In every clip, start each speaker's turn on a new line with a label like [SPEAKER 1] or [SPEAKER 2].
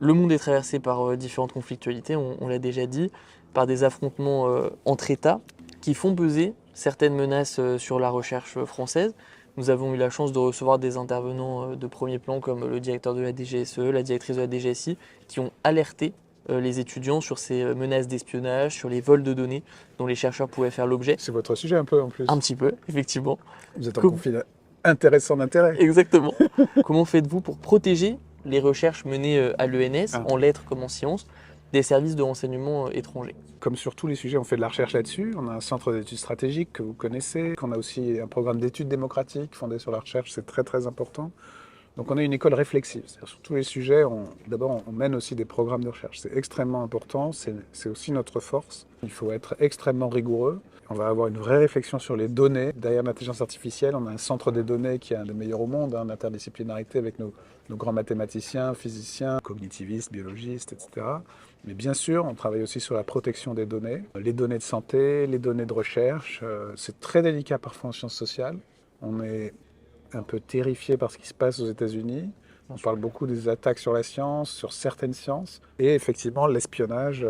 [SPEAKER 1] Le monde est traversé par différentes conflictualités, on l'a déjà dit, par des affrontements entre États qui font peser certaines menaces sur la recherche française. Nous avons eu la chance de recevoir des intervenants de premier plan comme le directeur de la DGSE, la directrice de la DGSI, qui ont alerté les étudiants sur ces menaces d'espionnage, sur les vols de données dont les chercheurs pouvaient faire l'objet.
[SPEAKER 2] C'est votre sujet un peu en plus.
[SPEAKER 1] Un petit peu, effectivement.
[SPEAKER 2] Vous êtes en
[SPEAKER 1] Com-
[SPEAKER 2] conflit intéressant d'intérêt.
[SPEAKER 1] Exactement. Comment faites-vous pour protéger les recherches menées à l'ENS,
[SPEAKER 2] Ah.
[SPEAKER 1] en lettres comme en sciences, des services de renseignement étrangers?
[SPEAKER 2] Comme sur tous les sujets, on fait de la recherche là-dessus. On a un centre d'études stratégiques que vous connaissez. On a aussi un programme d'études démocratiques fondé sur la recherche, c'est très très important. Donc on est une école réflexive. C'est-à-dire sur tous les sujets, d'abord on mène aussi des programmes de recherche. C'est extrêmement important, c'est aussi notre force. Il faut être extrêmement rigoureux. On va avoir une vraie réflexion sur les données. Derrière l'intelligence artificielle, on a un centre des données qui est un des meilleurs au monde, en interdisciplinarité avec nos grands mathématiciens, physiciens, cognitivistes, biologistes, etc. Mais bien sûr, on travaille aussi sur la protection des données, les données de santé, les données de recherche. C'est très délicat parfois en sciences sociales. On est un peu terrifié par ce qui se passe aux États-Unis. On parle beaucoup des attaques sur la science, sur certaines sciences. Et effectivement, l'espionnage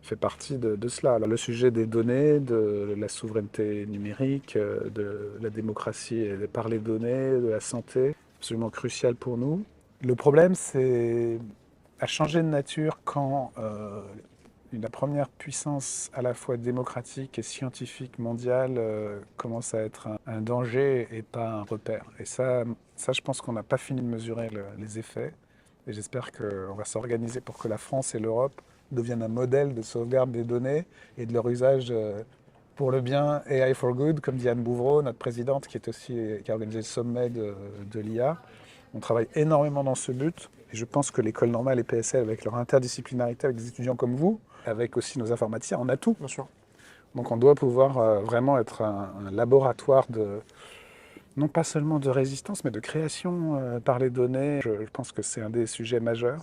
[SPEAKER 2] fait partie de cela. Alors, le sujet des données, de la souveraineté numérique, de la démocratie par les données, de la santé, absolument crucial pour nous. Le problème, c'est à changer de nature quand la première puissance à la fois démocratique et scientifique mondiale commence à être un danger et pas un repère. Et ça je pense qu'on n'a pas fini de mesurer les effets. Et j'espère qu'on va s'organiser pour que la France et l'Europe deviennent un modèle de sauvegarde des données et de leur usage pour le bien, AI for good, comme dit Anne Bouvreau, notre présidente, qui a organisé le sommet de l'IA. On travaille énormément dans ce but. Et je pense que l'école normale et PSL, avec leur interdisciplinarité, avec des étudiants comme vous, avec aussi nos informaticiens, on a tout.
[SPEAKER 1] Bien sûr.
[SPEAKER 2] Donc on doit pouvoir vraiment être un laboratoire non pas seulement de résistance, mais de création par les données. Je pense que c'est un des sujets majeurs.